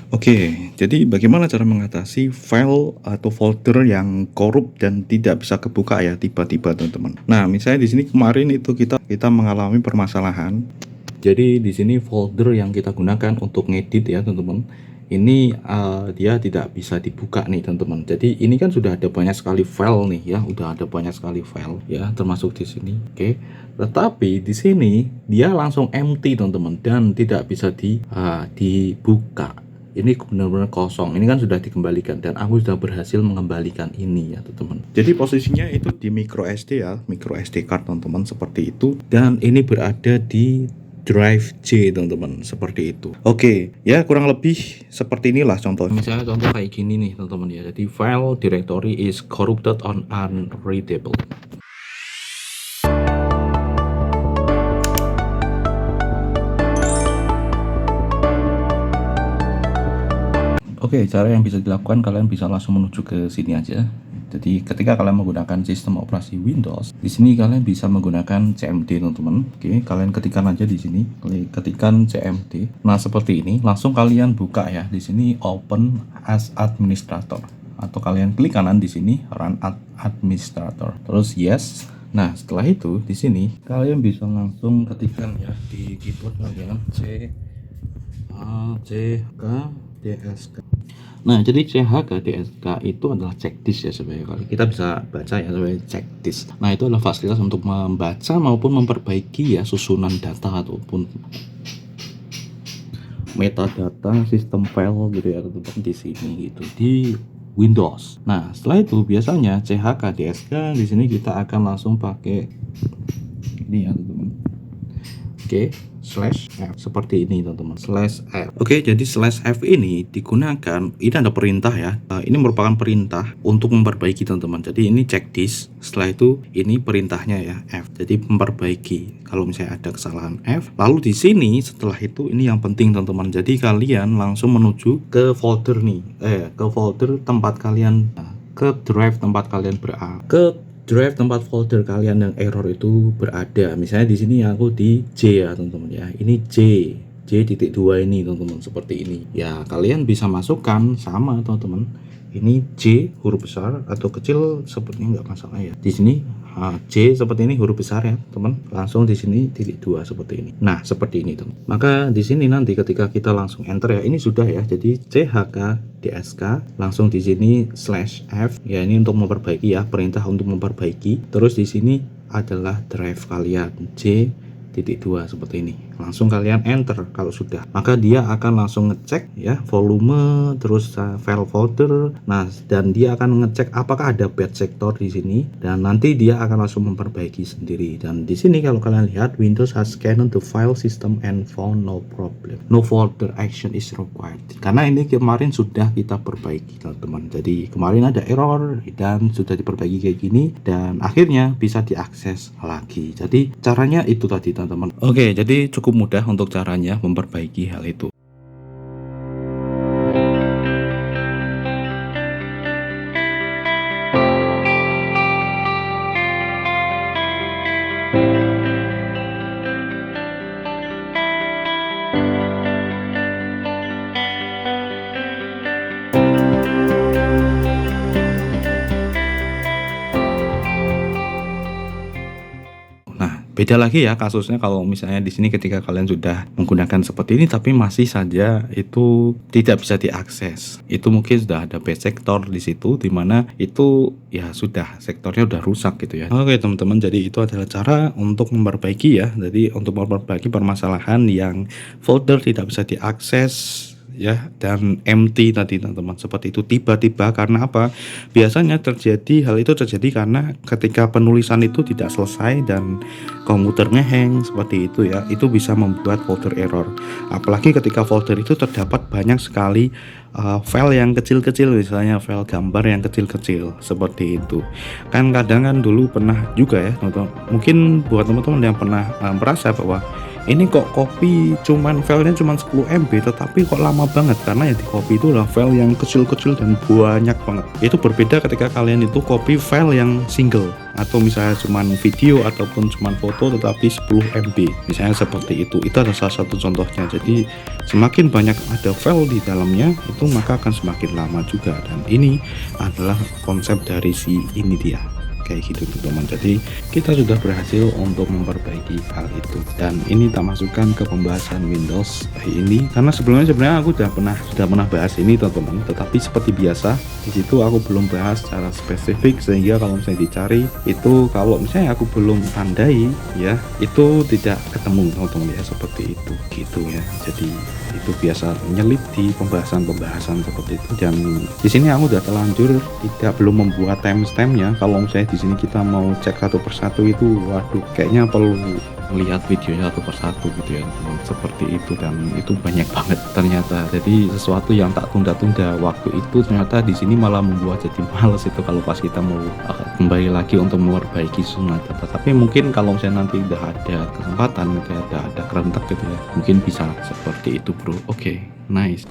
Oke, jadi bagaimana cara mengatasi file atau folder yang korup dan tidak bisa kebuka ya tiba-tiba teman-teman. Nah, misalnya di sini kemarin itu kita mengalami permasalahan. Jadi di sini folder yang kita gunakan untuk ngedit ya teman-teman. Ini dia tidak bisa dibuka nih teman-teman. Jadi ini kan sudah ada banyak sekali file nih ya, udah ada banyak sekali file ya termasuk di sini. Oke. Tetapi di sini dia langsung empty teman-teman dan tidak bisa dibuka. Ini benar-benar kosong. Ini kan sudah dikembalikan dan aku sudah berhasil mengembalikan ini ya teman-teman. Jadi posisinya itu di micro SD ya, micro SD card teman-teman seperti itu. Dan ini berada di drive C teman-teman seperti itu. Oke, ya kurang lebih seperti inilah contoh. Misalnya contoh kayak gini nih teman-teman ya. Jadi file directory is corrupted on unreadable. Oke, cara yang bisa dilakukan kalian bisa langsung menuju ke sini aja. Jadi ketika kalian menggunakan sistem operasi Windows, di sini kalian bisa menggunakan CMD teman-teman. Oke, kalian ketikkan aja di sini, ketikkan CMD. Nah seperti ini, langsung kalian buka ya. Di sini Open as Administrator, atau kalian klik kanan di sini Run as Administrator. Terus yes. Nah setelah itu di sini kalian bisa langsung ketikkan ya di keyboard kalian DSK. Nah, jadi CHKDSK itu adalah checklist ya sebenarnya. Kita bisa baca ya sebagai checklist. Nah, itu adalah fasilitas untuk membaca maupun memperbaiki ya susunan data ataupun metadata sistem file gitu ya teman-teman di sini gitu di Windows. Nah, setelah itu biasanya CHKDSK di sini kita akan langsung pakai ini ya teman-teman. Oke. /f seperti ini teman-teman /f. Oke, jadi /f ini digunakan, ini ada perintah ya, ini merupakan perintah untuk memperbaiki teman-teman. Jadi ini check this, setelah itu ini perintahnya ya f, jadi memperbaiki kalau misalnya ada kesalahan f. Lalu di sini setelah itu ini yang penting teman-teman, jadi kalian langsung menuju ke folder nih ke folder tempat kalian, ke drive tempat kalian drive tempat folder kalian yang error itu berada. Misalnya di sini aku di J ya teman-teman ya. Ini J.2 ini teman-teman seperti ini. Ya, kalian bisa masukkan sama teman-teman. Ini J huruf besar atau kecil sepertinya nggak masalah ya. Di sini J seperti ini huruf besar ya teman. Langsung di sini .2 seperti ini. Nah seperti ini teman. Maka di sini nanti ketika kita langsung enter ya, ini sudah ya. Jadi CHKDSK langsung di sini /f ya, ini untuk memperbaiki ya, perintah untuk memperbaiki. Terus di sini adalah drive kalian J.2 seperti ini. Langsung kalian enter kalau sudah. Maka dia akan langsung ngecek ya volume, terus file folder. Nah, dan dia akan ngecek apakah ada bad sector di sini, dan nanti dia akan langsung memperbaiki sendiri. Dan di sini kalau kalian lihat, Windows has scanned the file system and found no problem. No further action is required. Karena ini kemarin sudah kita perbaiki teman-teman. Jadi kemarin ada error dan sudah diperbaiki kayak gini, dan akhirnya bisa diakses lagi. Jadi caranya itu tadi teman-teman. Oke, jadi cukup mudah untuk caranya memperbaiki hal itu. Beda lagi ya kasusnya kalau misalnya di sini ketika kalian sudah menggunakan seperti ini tapi masih saja itu tidak bisa diakses. Itu mungkin sudah ada bad sector di situ, dimana itu ya sudah sektornya udah rusak gitu ya. Oke teman-teman, jadi itu adalah cara untuk memperbaiki ya. Jadi untuk memperbaiki permasalahan yang folder tidak bisa diakses ya, dan empty tadi teman-teman seperti itu tiba-tiba. Karena apa? Biasanya hal itu terjadi karena ketika penulisan itu tidak selesai dan komputer ngehang seperti itu ya, itu bisa membuat folder error. Apalagi ketika folder itu terdapat banyak sekali file yang kecil-kecil, misalnya file gambar yang kecil-kecil seperti itu. Kan kadang kan dulu pernah juga ya teman-teman, mungkin buat teman-teman yang pernah merasa bahwa ini kok copy filenya cuman 10 MB tetapi kok lama banget, karena yang di copy itu adalah file yang kecil-kecil dan banyak banget. Itu berbeda ketika kalian itu copy file yang single. atau misalnya cuman video ataupun cuman foto tetapi 10 MB misalnya seperti itu adalah salah satu contohnya. Jadi semakin banyak ada file di dalamnya itu maka akan semakin lama juga, dan ini adalah konsep dari si ini dia kayak gitu teman-teman. Jadi kita sudah berhasil untuk memperbaiki hal itu, dan ini tak masukkan ke pembahasan Windows ini karena sebenarnya aku sudah pernah bahas ini teman-teman, tetapi seperti biasa di situ aku belum bahas secara spesifik, sehingga kalau misalnya dicari itu kalau misalnya aku belum tandai ya itu tidak ketemu teman-teman ya, seperti itu gitu ya. Jadi itu biasa nyelip di pembahasan seperti itu, dan di sini aku udah terlanjur belum membuat timestampnya. Kalau misalnya di sini kita mau cek satu persatu itu waduh kayaknya perlu melihat videonya satu persatu gitu ya teman, seperti itu, dan itu banyak banget ternyata. Jadi sesuatu yang tak tunda-tunda waktu itu ternyata di sini malah membuat jadi males itu kalau pas kita mau kembali lagi untuk memperbaiki susunan data. Tapi mungkin kalau misalnya nanti udah ada kesempatan kayak ada kerentek gitu ya, mungkin bisa seperti itu bro. Oke, nice.